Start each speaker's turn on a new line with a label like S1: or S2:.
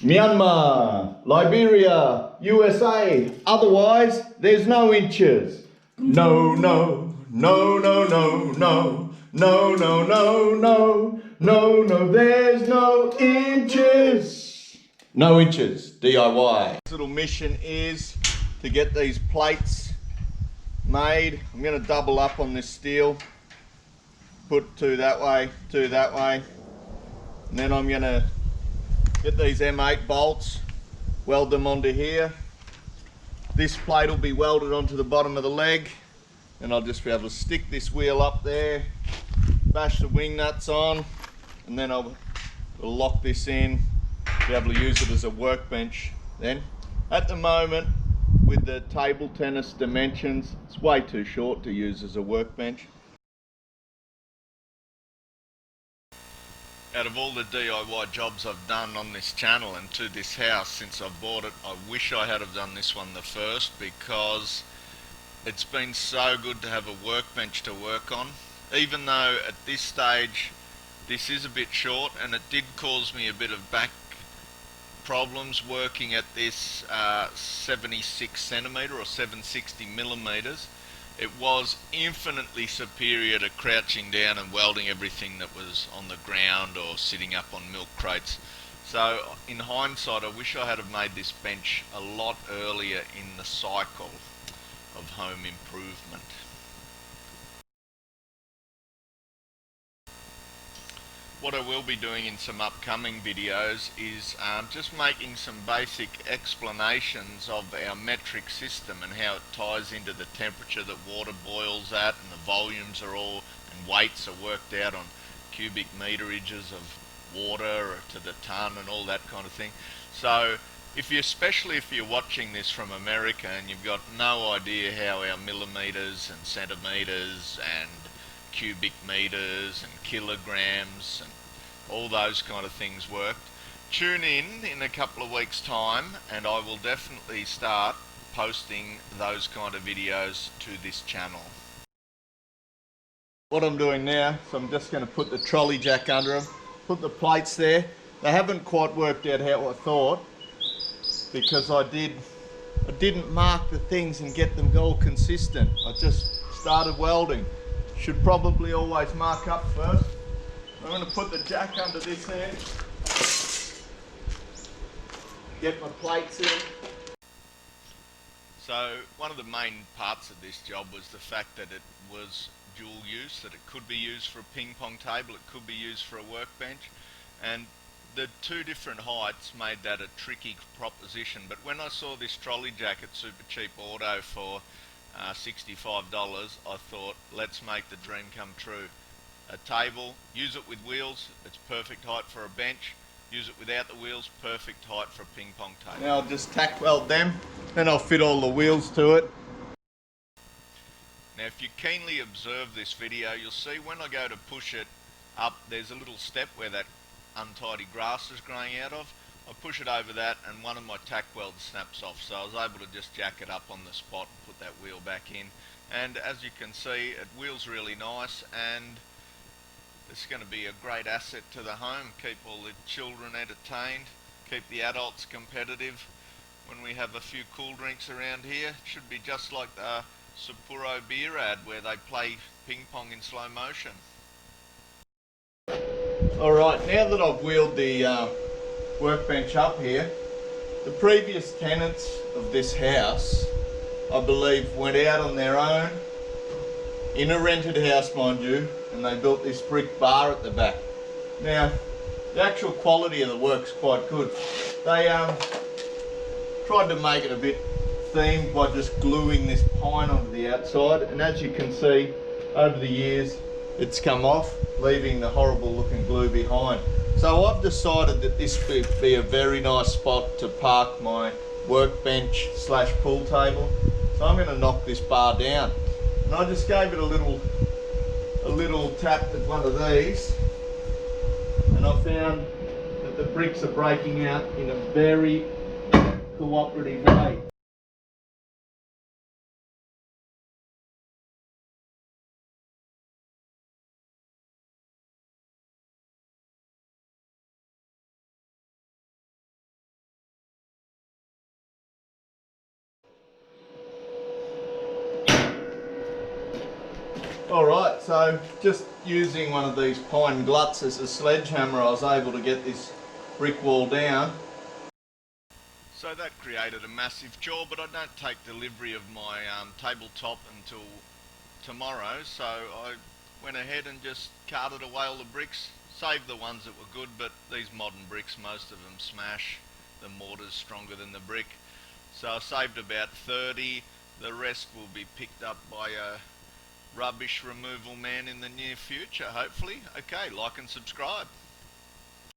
S1: Myanmar, Liberia, USA. Otherwise, there's no inches. No, no, no, no, no, no, no, no, no, no, no, no, there's no inches. No inches, DIY. This little mission is to get these plates made. I'm going to double up on this steel. Put two that way, and then I'm going to get these M8 bolts, weld them onto here. This plate will be welded onto the bottom of the leg, and I'll just be able to stick this wheel up there, bash the wing nuts on, and then I'll lock this in, be able to use it as a workbench then. At the moment, with the table tennis dimensions, it's way too short to use as a workbench. Out of all the DIY jobs I've done on this channel and to this house since I've bought it, I wish I had have done this one the first, because it's been so good to have a workbench to work on. Even though at this stage this is a bit short, and it did cause me a bit of back problems working at this 76 centimetre or 760 millimetres. It was infinitely superior to crouching down and welding everything that was on the ground or sitting up on milk crates. So in hindsight, I wish I had have made this bench a lot earlier in the cycle of home improvement. What I will be doing in some upcoming videos is just making some basic explanations of our metric system and how it ties into the temperature that water boils at, and the volumes are all, and weights are worked out on cubic meterages of water or to the ton and all that kind of thing. So especially if you're watching this from America and you've got no idea how our millimeters and centimeters and cubic meters and kilograms and all those kind of things worked, tune in a couple of weeks time, and I will definitely start posting those kind of videos to this channel. What I'm doing now is I'm just going to put the trolley jack under them, put the plates there. They haven't quite worked out how I thought, because I didn't mark the things and get them all consistent. I just started welding. Should probably always mark up first. I'm going to put the jack under this end, get my plates in. So one of the main parts of this job was the fact that it was dual use, that it could be used for a ping pong table, it could be used for a workbench, and the two different heights made that a tricky proposition. But when I saw this trolley jack at Super Cheap Auto for $65, I thought, let's make the dream come true. A table, use it with wheels, it's perfect height for a bench. Use it without the wheels, perfect height for a ping pong table. Now I'll just tack weld them, then I'll fit all the wheels to it. Now if you keenly observe this video, you'll see when I go to push it up, there's a little step where that untidy grass is growing out of. I push it over that and one of my tack welds snaps off, so I was able to just jack it up on the spot and put that wheel back in. And as you can see, it wheels really nice, and it's going to be a great asset to the home. Keep all the children entertained, keep the adults competitive. When we have a few cool drinks around here, it should be just like the Sapporo beer ad where they play ping pong in slow motion. Alright, now that I've wheeled the workbench up here, the previous tenants of this house, I believe, went out on their own, in a rented house mind you, and they built this brick bar at the back. Now, the actual quality of the work's quite good. They tried to make it a bit themed by just gluing this pine onto the outside, and as you can see, over the years, it's come off, leaving the horrible looking glue behind. So I've decided that this would be a very nice spot to park my workbench slash pool table. So I'm going to knock this bar down. And I just gave it a little tap with one of these, and I found that the bricks are breaking out in a very cooperative way. Alright, so just using one of these pine gluts as a sledgehammer, I was able to get this brick wall down. So that created a massive chore, but I don't take delivery of my tabletop until tomorrow, so I went ahead and just carted away all the bricks, saved the ones that were good, but these modern bricks, most of them smash. The mortar's stronger than the brick. So I saved about 30, the rest will be picked up by a rubbish removal man in the near future, hopefully. Okay, like and subscribe.